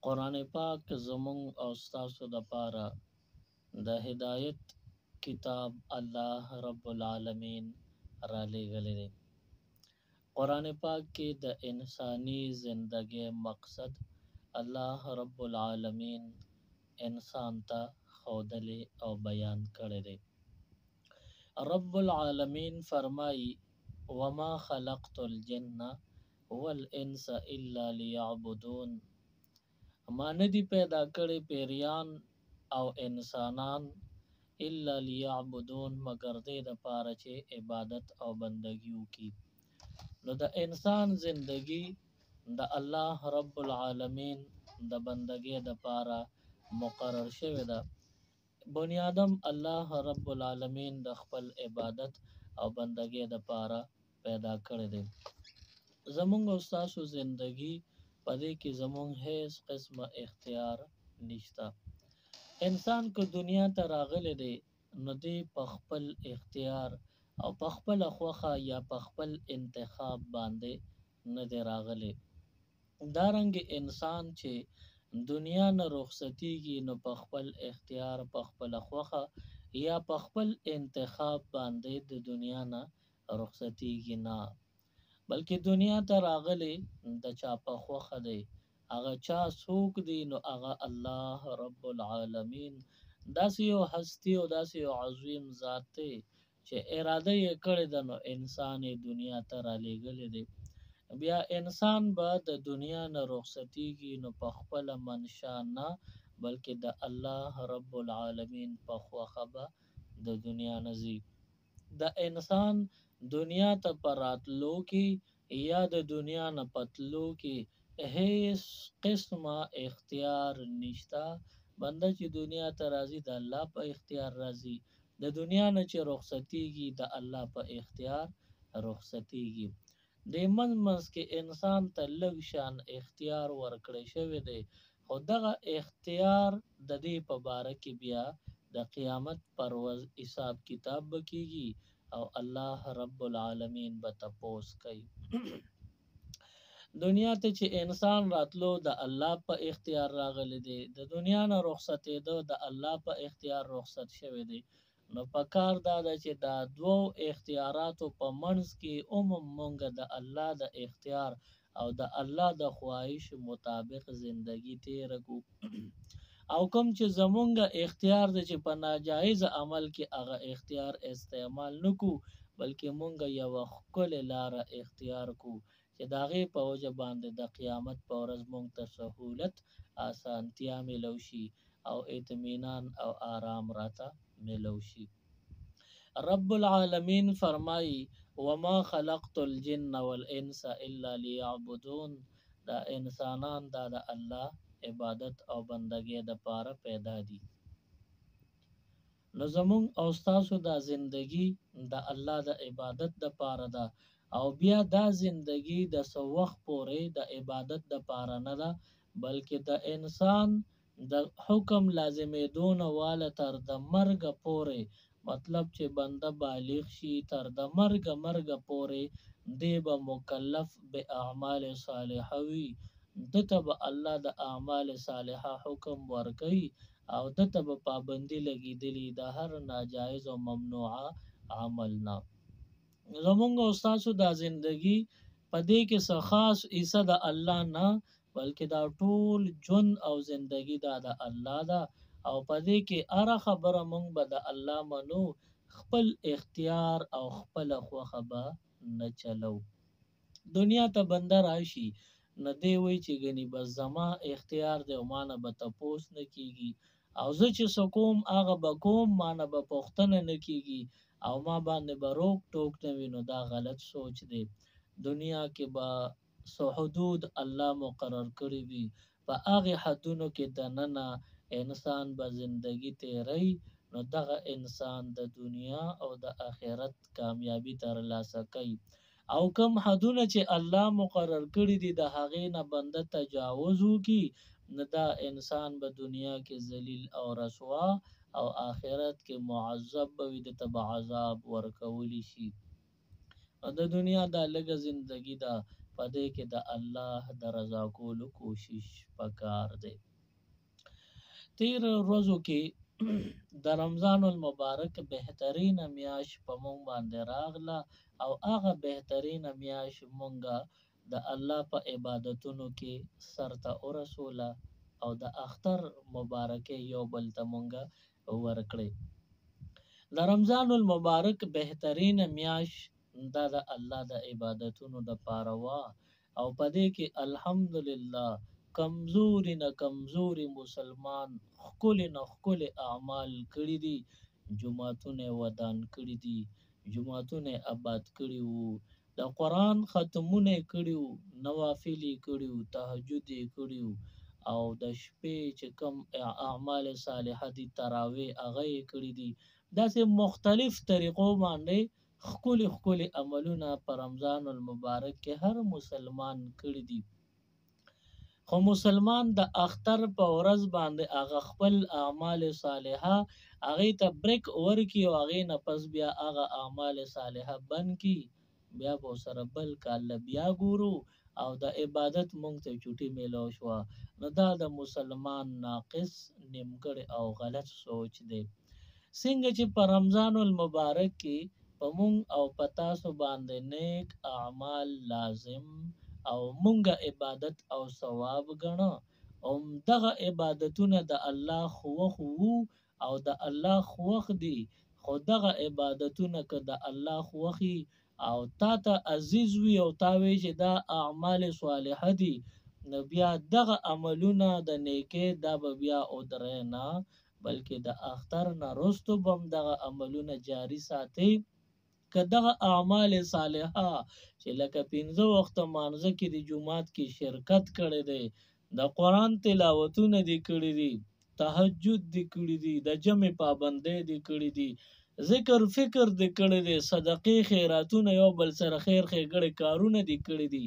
قرآن پاک زمون او ستاسو د پاره د هدایت کتاب الله رب العالمین را لېږلی دی. قرآن پاک کې د انسانی زندګۍ مقصد الله رب العالمین انسان ته ښودلی او بیان کړی دی. رب العالمین فرمایي وما خلقت الجن والانس الا لیعبدون، ما ندی پیدا کړی پیریان او انسانان الا لیعبدون مگر دې د پاره چې عبادت او بندگی وکړي. نو د انسان زندگی د الله رب العالمین د بندگی د پاره مقرر شوی ده. بنی آدم الله رب العالمین د خپل عبادت او بندگی د پاره پیدا کړی دی. زمونږ او ستاسو زندگی پدې کې زمونږ هیڅ قسمه اختیار نشته. انسان کو دنیا ته راغلی دی نو دی په خپل اختیار او په خپل خوخه یا په خپل انتخاب باندې نه دی راغلی. دارنګ انسان چې دنیا نه رخصتیږي نو په خپل اختیار، په خپل خوخه یا په خپل انتخاب باندې د دنیا نه رخصتیږي نه، بلکې دنیا ته راغلی د چا په خوخه دی. هغه چا څوک دی نو هغه الله رب العالمین داسې یو هستی او داسې یو عظیم ذات دی چې اراده یې کړې ده نو انسان یې دنیا ته را لېږلی دی. بیا انسان به د دنیا نه رخصتیږي نو په خپله منشا نه بلکې د الله رب العالمین په خوښه به د دنیا نه ځي. د انسان دنیا ته په راتلو کې یا د دنیا نه پتلو کې هیڅ قسمه اختیار نشته. بنده چې دنیا ته راځي د الله په اختیار راځي، د دنیا نه چې رخصتیږي د الله په اختیار رخصتیږي. د منځ کې انسان ته لږ شان اختیار ورکړی شوی دی، خو دغه اختیار د دې په باره کې بیا د قیامت پر ورځ حساب کتاب به کیږي او الله رب العالمین به تپوس کوي. دنیا ته چې انسان راتلو د الله په اختیار راغلی دی، د دنیا نه رخصتېدو د الله په اختیار رخصت شوی دی. نو پکار دا ده چې دا دوو اختیاراتو په منځ کې مونږ د الله د اختیار او د الله د خواهش مطابق زندگی تیره کو. او کوم چې زمونږ اختیار دی چې په ناجایز عمل کې هغه اختیار استعمال نکو، بلکې مونږ یو ښکلې لاره اختیار کو چې د هغې په وجه باندې د قیامت په ورځ مونږ ته سهولت، اسانتیا میلو شي او اطمینان او آرام راته میلو شي. رب العالمین فرمایي وما خلقت الجن والانس الا لیعبدون، دا انسانان دا د الله عبادت او بندګۍ د پاره پیدا دي. نو زمونږ او ستاسو دا زندگی د الله د عبادت د پاره ده، او بیا دا زندگی د څه وخت پورې د عبادت د پاره نه ده، بلکې د انسان د حکم لازمېدو نه واله تر د مرګه پورې، مطلب چې بنده بالغ شي تر د مرګه پورې دی به مکلف به اعمال صالحه وي. دته به الله د اعمال صالحه حکم ورکوي او دته به پابندي لګېدلي د هر ناجایز او ممنوعه عمل نه. زمونږ او ستاسو دا زندگی په دې کې څه خاص حصه د الله نه، بلکې دا ټول ژوند او زندگی دا د الله ده، او په دې کې هره خبره مونږ به د الله منو، خپل اختیار او خپل خوښه به نه چلو. دنیا ته بنده راشي نه دی وی چې ګنې بس زما اختیار دی او ما نه به تپوس نه کیږي، او زه چې څه کوم هغه به کوم، ما نه به پوښتنه نه کیږي او ما باندې به روک ټوک نه وي. نو دا غلط سوچ دی. دنیا کې به څه حدود الله مقرر کړي وي، په هغې حدونو کې دننه انسان به زندگی تیری، نو دغه انسان د دنیا او د آخرت کامیابی ترلاسه کوي. او کم حدونه چې الله مقرر کړي دي د هغې نه بنده تجاوز وکړي، نو دا انسان به دنیا کې ذلیل او رسوا او آخرت کې معذب به وي، دته به عذاب ورکولی شي. د دنیا دا لږه زندگی ده، په دې کې د الله د رضا کولو کوشش پکار دی. تیر ورځو کې د رمضان المبارک بهترین میاش په مونږ باندې راغله او هغه بهترین میاش مونږه د الله په عبادتونو کې سرته ورسوله او د اختر مبارکه یو بل ته مونږه ورکړې. د رمضان المبارک بهترین میاش دا د الله د عبادتونو د پاره وا او په دې کې الحمدلله کمزوري نه کمزوري مسلمان خکل نه خکل اعمال کړی دي، جمعتونه ودان کړی دي، جمعتونه آباد کړی وو، د قرآن ختمونه کړی وو، نوافل کړی وو، تهجد کړی وو او د شپې چې کم اعمال صالحه دي تراوی هغه کړی دي. داسې مختلف طریقو باندې خکل عملونه په رمضان المبارک کې هر مسلمان کړی دي. خو مسلمان د اختر په ورځ باندې هغه خپل اعمال صالحه هغه ته بریک ورکی او هغه نه پس بیا هغه اعمال صالحه بند کی، بیا به سره بل کال بیا ګورو او د عبادت مونږ ته چوټي میلو شو. نو دا د مسلمان ناقص نیمګړی او غلط سوچ دی. څنګه چې په رمضان المبارک کې په مونږ او پتا سو باندې نیک اعمال لازم او مونږه عبادت او ثواب غنو او دغه عبادتونه د الله خوخ وو او د الله خوخ دي. خو دغه عبادتونه که د الله خوخي او تا ته عزیز وي او تا وی چې دا اعمال صالحه دي، نو بیا دغه عملونه د نیکه دا بیا او درې نه بلکې د اختر نه رستو بم دغه عملونه جاری ساتي. که دغه اعمال صالحه چې لکه 15 وخت مانځه کې د جمعات کې شرکت کړي دي، د قرآن تلاوتونه دي کړي دي، تهجد دي کړي دي، د جمع پابندۍ دي کړي دي، ذکر فکر دي کړي دي، صدقې خیراتونه یو بل سره خیر ښېګړې کارونه دي کړي دي،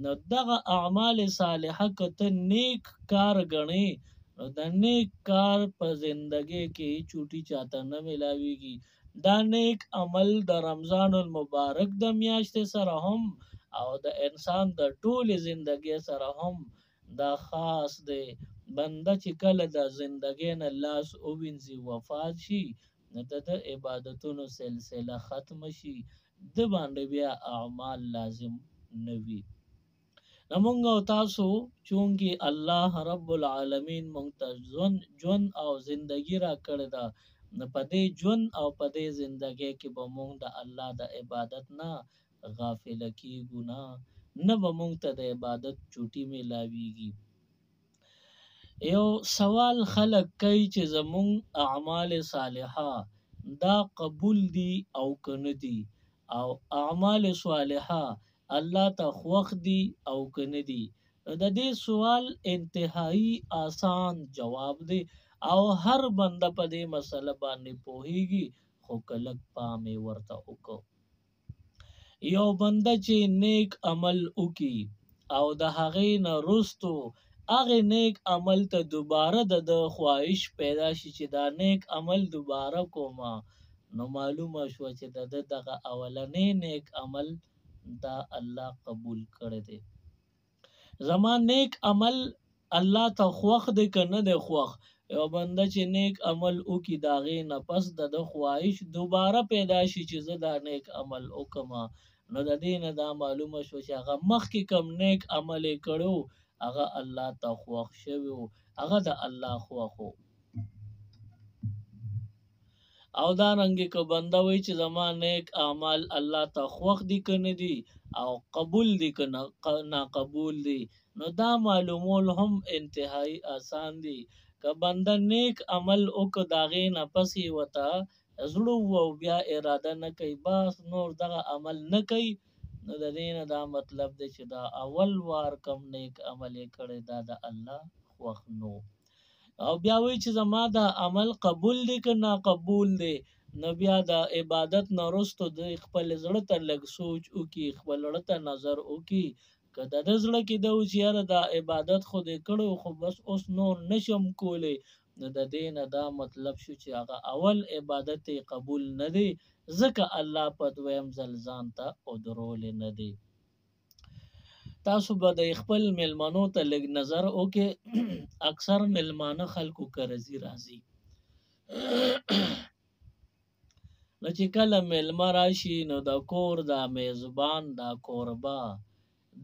نو دغه اعمال صالحه که ته نیک کار ګڼې نو د نیک کار په زندګۍ کې چوټي چاته نه ملاویږي. دا نیک عمل د رمضان المبارک د میاشتې سره هم او د انسان د ټولې زندګۍ سره هم دا خاص دی. بنده چې کله د زندګۍ نه لاس ووینځي وفات شي نو د عبادتونو سلسله ختم شي، د باندې بیا اعمال لازم نوي. نمونږ او تاسو چونکی الله رب العالمین مونږ ته ژوند او زندگی را کړی ده، نو په دې ژوند او په دې زندګۍ کې به مونږ د الله د عبادت نه غافل کیږو نه به مونږ ته د عبادت چوټي میلاویږي. یو سوال خلق کوي چې زمونږ اعمال صالحه دا قبول دي او کنه دي، او اعمال صالحه الله ته خوښ دي او کنه دي. د دې سوال انتهایی آسان جواب دی او هر بنده په دې مسله باندې پوهیږي، خو کلک پامې ورته وکړو. یو بنده چې نیک عمل وکي او د هغې نه رستو هغه نیک عمل ته دوباره د خواهش پیدا شي چې دا نیک عمل دوباره کومه، نو معلومه شو چې دغه اولنی نیک عمل دا الله قبول کړی دی. زما نیک عمل الله ته خوښ دی که نه دی خوښ؟ یو بنده چې نیک عمل وکي د هغې نه پس د خواهش دوباره پیدا شي چې زه دا نیک عمل وکړم، نو د دې نه دا معلومه شو چې هغه مخکې کم نیک عمل یې کړی و هغه الله ته خوښ شوی و، هغه د الله خوښ و. او دارنګې که بنده وایي چې زما نیک اعمال الله ته خوښ دي که نه دي او قبول دي که ناقبول دي، نو دا معلومول هم انتهایی آسان دي. که بنده نیک عمل وکړ د هغې نه پس یې ورته زړه او بیا اراده نه کوي، بس نور دغه عمل نه کوي، نو د دې نه دا مطلب دی چې دا اول وار کم نیک عمل یې کړی دا د الله خوښ نو. او بیا وایي چې زما دا عمل قبول دی که ناقبول دی، نو بیا د عبادت نه وروسته د خپل زړه ته لږ سوچ وکړي، خپل زړه ته نظر وکړي. که د ده زړه کې ده چې یاره دا عبادت خو دې کړی خو بس اوس نور نشم کولی، نو د دې نه دا مطلب شو چې هغه اول عبادت یې قبول نه دی، ځکه الله په دویم ځل ځان ته ودرولی نه دی. تاسو به د خپل میلمنو ته لږ نظر وکړئ. اکثر میلمانه خلکو کرزي راځي. نو چې کله میلمه راشي نو د کور دا میزبان دا کوربه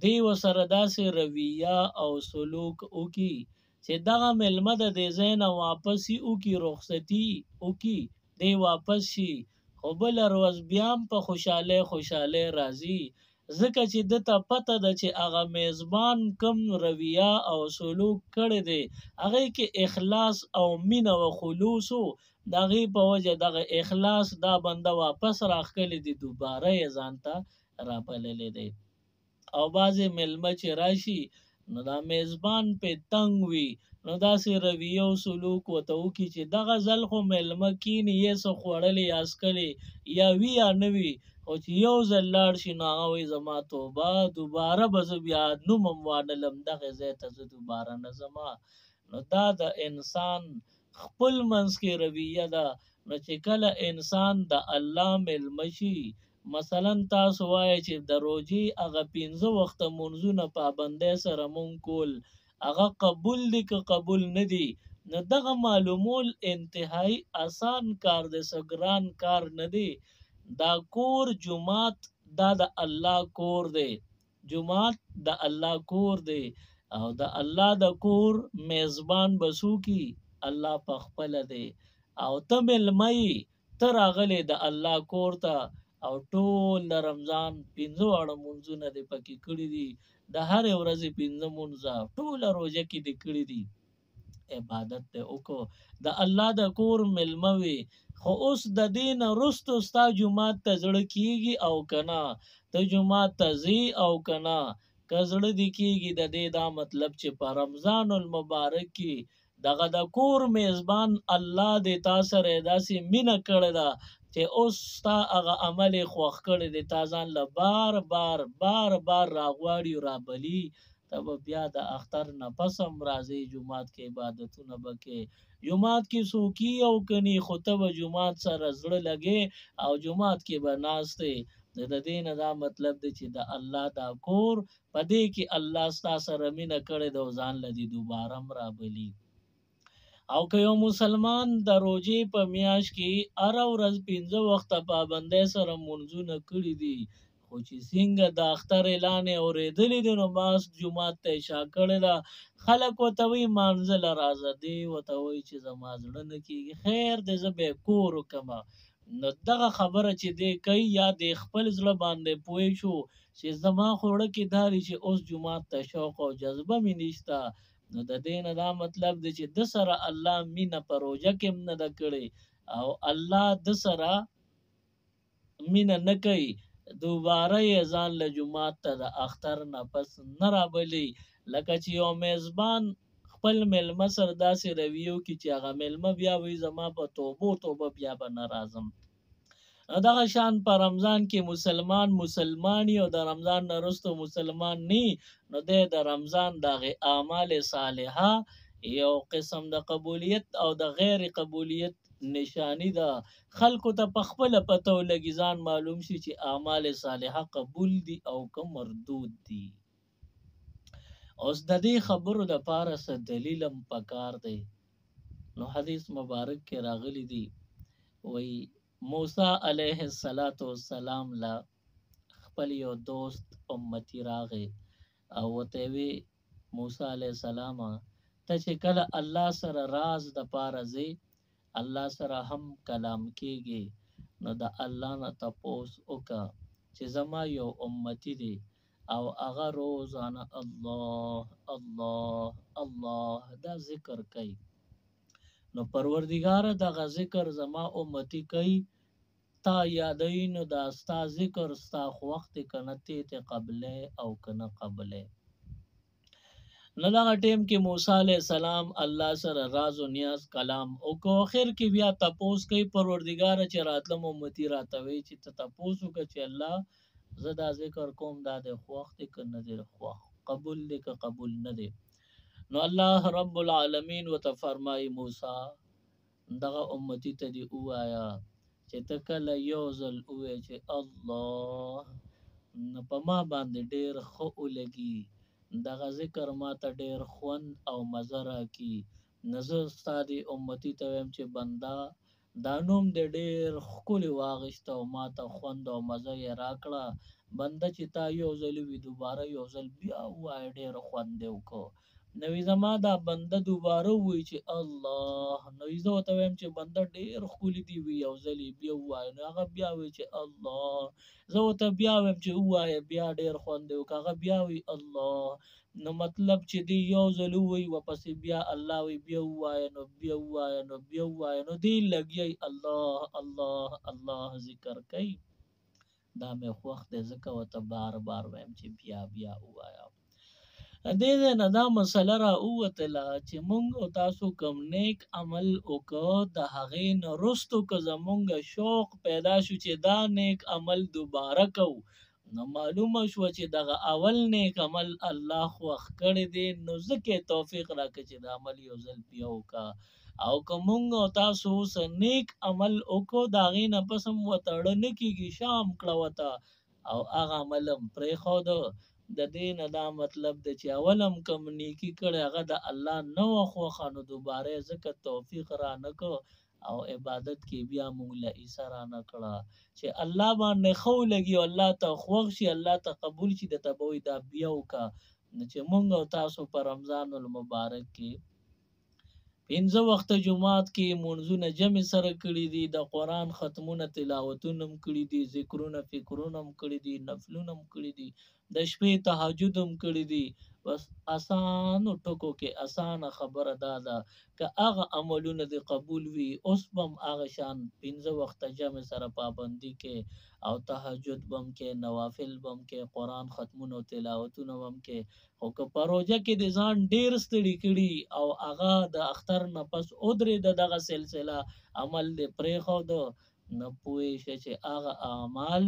دی ورسره داسې رویه او سلوک وکړي چې دغه میلمه د دې ځای نه واپس وکړي، رخصتي وکړي، دی واپس شي، خو بله ورځ بیا هم په خوشحالۍ راځي، ځکه چې ده ته پته ده چې هغه میزبان کوم رویه او سلوک کړی دی هغې کې اخلاص او مینه او خلوص و. د هغې په وجه دغه اخلاص دا بنده واپس راښکلی دی، دوباره یې ځان ته رابللی دی. او بعضې میلمه چې راشي نو دا میزبان پې تنګ وي، نو داسې رویه او سلوک ورته وکړي چې دغه ځل خو میلمه کیني یې څه خوړلی یا څکلی یا وي یا نه وي، خو چې یو ځل لاړ شي نو هغه وایي زما توبه، دوباره به زه بیا نوم هم وانلم، دغې ځای ته زه دوباره نه ځمه. نو دا د انسان خپل منځ کې رویه ده. نو چې کله انسان د الله میلمه شي، مثلا تاسو وایئ چې د روژې هغه 15 وخته مونځونه پابندۍ سره مونږ کول هغه قبول دي که قبول نه دي، نو دغه معلومول انتهایی آسان کار دی، څه ګران کار نه دی. دا کور جومات دا د الله کور دی، جومات د الله کور دی، او د الله د کور میزبان به څوکي الله پخپله دی. او ته میلمه یې، ته راغلی د الله کور ته او ټول د رمضان 15 واړه مونځونه دې پکې کړي دي، د هرې ورځې 15 مونځه ټوله روژه کې دې کړي دي، عبادت دې وکړو، د الله د کور میلمه وې. خو اوس د دې نه وروستو ستا جومات ته زړه کېږي او که نه، ته جومات ته ځې او که نه، که زړه دې کېږي د دې دا مطلب چې په رمضان المبارک کې دغه د کور میزبان الله دې تا سره داسې مینه کړې ده چې اوس ستا هغه عمل یې خوښ کړی دی، تا ځان له بار راغواړي رابلي، ته به بیا د اختر نه پس هم راځې جومات کې عبادتونه به کې، جومات کې څوک یي او که ني، خو ته به جومات سره زړه لګې او جومات کې به ناست یې. د دې نه دا مطلب دی چې د الله دا کور په دې کې الله ستا سره مینه کړې ده او ځان له دې دوباره هم رابلي. او که یو مسلمان د روژې په میاشت کې هره ورځ 15 وخته پابندۍ سره مونځونه کړي دي، خو چې څنګه د اختر اعلان یې اورېدلی دی نو بس جومات ته یې شا کړې ده، خلک ورته وایي مانځه له راځه، دی ورته وایي چې زما زړه نه کېږي، خیر دی زه به یې کور وکړمه. نو دغه خبره چې دی کوي یا دی خپل زړه باندې پوه شو چې زما خو زړه کې دا دی چې اوس جومات ته شوق او جذبه مې نشته، نو د دې نه دا مطلب دی چې ده سره الله مینه په روژه کې هم نه ده کړې او الله ده سره مینه نه کوي، دوباره یې ځان له جومات ته د اختر نه پس نه رابلي. لکه چې یو میزبان خپل میلمه سره داسې رویه وکړي چې هغه میلمه بیا وایي زما په توبو بیا به نه راځم. دغه شان په رمضان کې مسلمان او د رمضان نه وروسته مسلمان نی، نو دی د رمضان دغه اعمال صالحه یو قسم د قبولیت او د غیر قبولیت نشانی ده، خلکو ته په خپله پته ولګي ځان معلوم شي چې اعمال صالحه قبول دي او که مردود دي. اوس د دې خبرو دپاره څه دلیل هم پکار دی. نو حدیث مبارک کې راغلی دی، وایي موسی علیه السلام له خپل یو دوست امتی راغی او ورته وی موسی علیه السلام ته چې کله الله سره راز د پاره ځې، الله سره هم کلام کېږي، نو د الله نه تپوس وکړه چې زما یو امتی دی او هغه روزانه الله الله الله دا ذکر کوي، نو پروردگار دغه ذکر زما امتی کوي، تا یادوي، نو دا ستا ذکر ستا وخت کنه ته قبله او کنه قبله. نو دغه ټیم کې موسی علیه السلام الله سره راز و نیاز کلام وکړو، اخر کې بیا تپوس کوي پروردگار چې راتلم امتی راته وایي چې ته تپوس وکړه چې الله زه دا ذکر کوم دا د وخت که نه دی خوښ، قبول دی که قبول نه دی. نو الله رب العالمین ورته فرمایي موسی دغه امتی ته دې ووایه چې ته کله یو ځل ووایې چې الله، نو په ما باندې ډېر ښه ولګي دغه ذکر ما ته ډیر خوند او مزه راکي. نو زه ستا دې امتي ته وایم چې بنده دا نوم دې ډیر ښکلی واخیسته او ما ته خوند او مزه یې راکړه. بنده چې تا یو ځل وي دوباره یو ځل بیا ووایه ډېر خوند دې وکړو. نو زما دا بنده دوباره ووایي چې الله، نو زه ورته وایم چې بنده ډېر ښکلي دي وي یو ځل یې بیا ووایه. نو هغه بیا وایي چې الله، زه ورته بیا وایم چې ووایه بیا ډېر خوند دې وکړه، هغه بیا وایي الله. نو مطلب چې دی یو ځل ووایي ورپسې بیا الله وایي بیا ووایه، نو بیا ووایه، نو بیا ووایه، نو دی لګیا الله الله الله ذکر کوي. دا مې خوښ دی ځکه ورته بار بار وایم چې بیا بیا ووایه. دې ځای نه دا مسله را ووتله چې مونږ او تاسو کوم نیک عمل وکړو، د هغې نه وروستو که زمونږ شوق پیدا شو چې دا نیک عمل دوباره کوو، نو معلومه شوه چې دغه اول نیک عمل الله خوښ کړی دی، نو ځکه یې توفیق راکړه چې دا عمل یو ځل بیا وکړه. او که مونږ او تاسو اوس نیک عمل وکړو، د هغې نه پس هم ورته اړه نه کېږي، شام کړه ورته او هغه عمل هم پرېښوده. د دې نه دا مطلب دی چې اول هم کوم نیکي کړی هغه د الله نه وه خوښه، نو دوباره یې ځکه توفیق را نه کړ او عبادت کې بیا مونږ له ایسه را نه کړه چې الله باندې ښه ولګي او الله ته خوښ شي، الله ته قبول شي، درته به وایي دا بیا وکړه. نو چې مونږ او تاسو په رمضان المبارک کې 5 وخته جمعات کې مونځونه جمع سره کړي دي، د قرآن ختمونه تلاوتونه هم کړي دي، ذکرونه فکرونه هم کړي دي، نفلونه هم کړي دي، د شپې تهجد هم کړي دي. بس اسانو ټکو کې اسانه خبره دا ده که هغه عملونه دې قبول وي، اوس به هم هغه شان 5 وخته جمع سره پابندي کې او تهجد به هم کې، نوافل به هم کې، قرآن ختمونه او تلاوتونه به هم کې. خو که په روژه کې د ځان ډېر ستړي کړي او هغه د اختر نه پس ودرېده دغه سلسله عمل دې پرېښوده، نو پوه شه چې هغه اعمال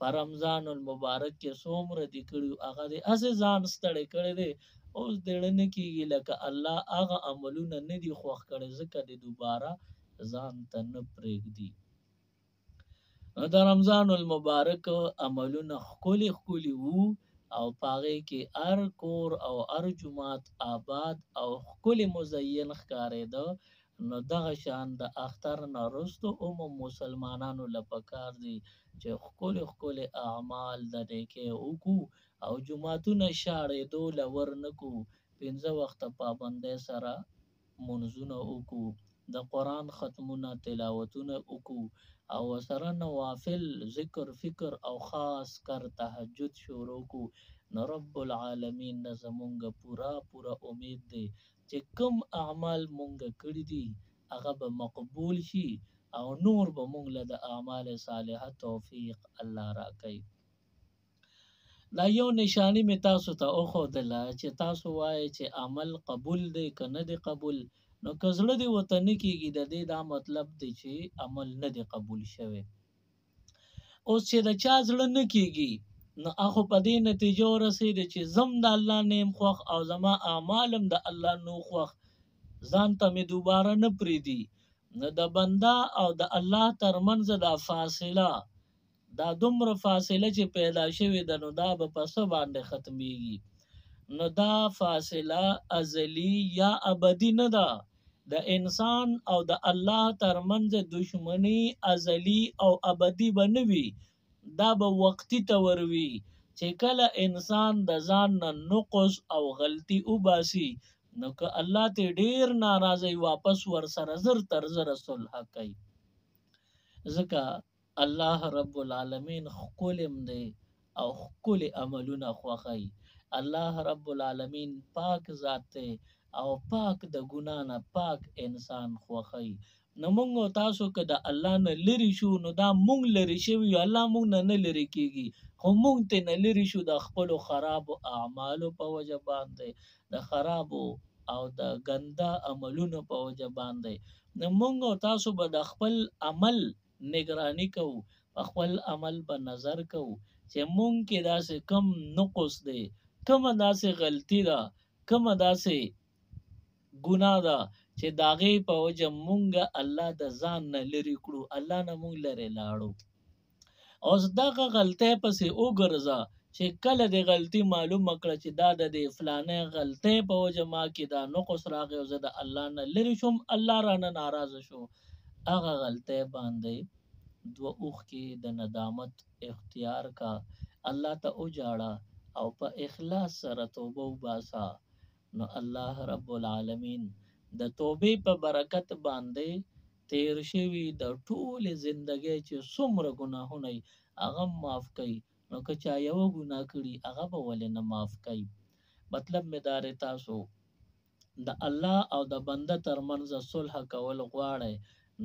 په رمضان المبارک کې څومره دي کړي هغه دې هسې ځان ستړی کړی دی. اوس دې زړه نه کېږي لکه الله هغه عملونه نه دي خوښ کړي، ځکه دې دوباره ځان ته نه پرېږدي. نو د رمضان المبارک عملونه ښکلي ښکلي وو او په هغې کې هر کور او هر جومات آباد او ښکلي مزین ښکارېده. نو دغه شان د اختر نه وروستو هم مسلمانانو له پکار دي چې ښکلي ښکلي اعمال د نیکۍ وکړو او جوماتونه شاړېدو له ور نه کړو، 5 وخته پابندۍ سره مونځونه وکړو، د قرآن ختمونه تلاوتونه وکړو او ورسره نوافل ذکر فکر او خاص کر تهجد شروع کړو. نو رب العالمین نه زمونږ پوره امید دی چې کوم اعمال مونږ کړي دي هغه به مقبول شي او نور به مونږ له د اعمال صالحه توفیق الله راکړي. دا یو نشانی مې تاسو ته وښودله چې تاسو وایئ چې عمل قبول دی که نه دی قبول. نو که زړه دې ورته نه کېږي د دې دا مطلب دی چې عمل نه دی قبول شوی. اوس چې د چا زړه نه کېږي نو هغه په دې نتیجه ورسېده چې زم د الله نه یم خوښ او زما اعمال هم د الله نه خوښ، ځان ته مې دوباره نه پرېږدي. نو د بنده او د الله ترمنځ دا فاصله، دا دومره فاصله چې پیدا شوې ده، نو دا به په څه باندې ختمېږي؟ نو دا فاصله ازلی یا ابدي نه ده. د انسان او د الله ترمنځ دشمنی ازلی او ابدي به نه وي، دا به وقتی تور وي چې کله انسان د ځان نه نقص او غلطي وباسي، نو که الله ته ډیر ناراضي واپس ورسره زر تر زر صلح کوي. ځکه الله رب العالمین ښکلیم دی او ښکلي عملونه خوښوي. الله رب العالمین پاک ذات دی او پاک د ګناه نه پاک انسان خوښوي. نو مونږ او تاسو که د الله نه لرې شو، نو دا مونږ لرې شوي یو، الله مونږ نه لرې کېږي، خو مونږ ته نه لرې شو د خپلو خرابو اعمالو په وجه باندې، د خرابو او د ګنده عملونو په وجه باندې. نو مونږ او تاسو به د خپل عمل نگرانی کوو، په خپل عمل به نظر کوو چې مونږ کې داسې کم نقص دی، کومه داسې غلطي ده، کومه داسې ګناه ده چې د هغې په وجه مونږ الله د ځان نه لرې کړو، الله نه مونږ لرې لاړو. اوس دغه غلطۍ پسې وګرځه چې کله د غلطي معلومه کړه چې دا د فلانه غلطۍ په وجه ما کې دا نقص راغی او زه د الله نه لرې شوم، الله رانه ناراضه شو، هغه غلطۍ باندې دوه اوښکې د ندامت اختیار کا، الله ته وجاړه او په اخلاص سره توبه وباسه، نو الله رب العالمین د توبې په برکت باندې تیر شوي د ټولې زندګۍ چې څومره ګناهونه یې هغه معاف کوي. نو که چا یو ګناه کړي هغه به ولې نه معاف کوي؟ مطلب مې دا دی، تاسو د الله او د بنده ترمنځ صلح کول غواړئ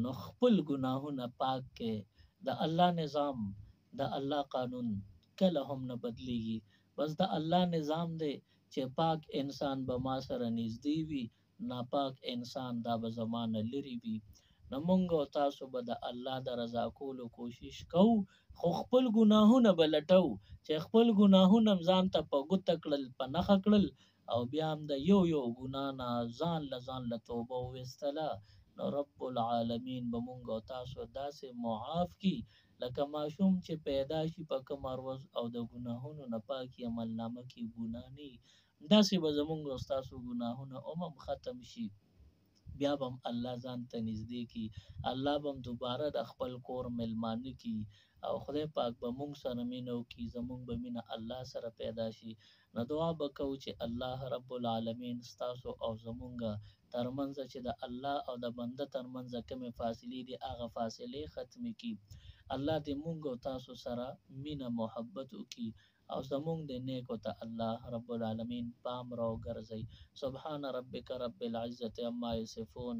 نو خپل ګناهونه پاک کې. د الله نظام، د الله قانون کله هم نه بدلیږي. بس د الله نظام دی چې پاک انسان به ما سره نږدې وي، ناپاک انسان دا به زمانه لري وي. نو مونږ او تاسو به د الله د رضا کولو کوشش کوو، خو خپل ګناهونه به لټو چې خپل ګناهونه ځان ته په ګوته کړل، په نښه کړل او بیا هم د یو یو ګناه نه ځان له توبه وویستله، نو رب العالمین به مونږ او تاسو داسې معاف کی لکه ماشوم چې پیدا شي په کوم ورځ او د ګناهونو نه پاکي عملنامه کې ګناه نه وي، داسې به زمونږ او ستاسو ګناهونه هم ختم شي. بیا به هم الله ځان ته نږدې کی، الله به هم دوباره د خپل کور ملمانه کی او خدای پاک به مونږ سره مینه وکړي، زمونږ به مینه الله سره پیدا شي. نو دعا به کوو چې الله رب العالمین ستاسو او زمونږ ترمنځ چې د الله او د بنده ترمنځ کومې فاصلې دي هغه فاصلې ختمې کړي. الله دې مونږ او تاسو سره مینه محبت وکړي او زمونږ د نیکو ته الله رب العالمین پام راوګرځي. سبحان ربک رب العزة عما یصفون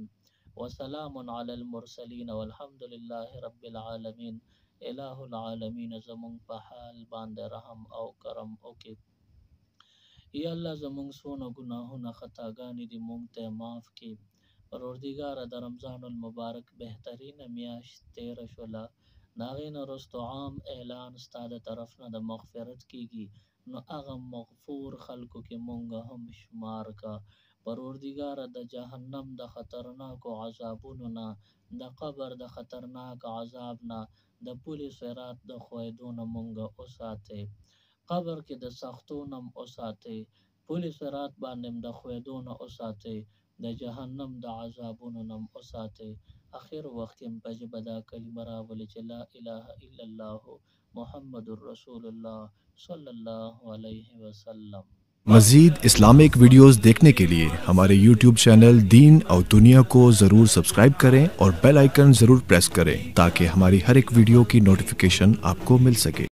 وسلام علی المرسلین والحمد لله رب العالمین. الہ العالمین زمونږ په حال باندې رحم او کرم وکړي. یا الله زمونږ څونه ګناهونه خطاګانې دي مونږ ته معاف کړي. پروردګاره د رمضان المبارک بهترینه میاشت تیره شوله، د هغې نه وروستو عام اعلان ستا د طرف نه د مغفرت کیږي، نو هغه مغفور خلکو کې مونږ هم شمار کا. پروردګاره د جهنم د خطرناکو عذابونو نه، د قبر د خطرناک عذاب نه، د پل صراط د ښویېدو نه مونږ وساتې، قبر کې د سختو نه وساتې، پل صراط باندې د ښویېدو نه وساتې، د جهنم د عذابونو نه وساتې. اخر وخت کې په ژبه دا کلمه راولي چې لا اله الا الله محمد رسول الله صلی الله علیه وسلم. मज़ीद Islamic videos देखने के लिए हमारे YouTube चैनल दीन और दुनिया को ज़रूर सब्सक्राइब करें और बेल आइकन ज़रूर प्रेस करें ताकि हमारी हर एक वीडियो की नोटिफिकेशन आपको मिल सके।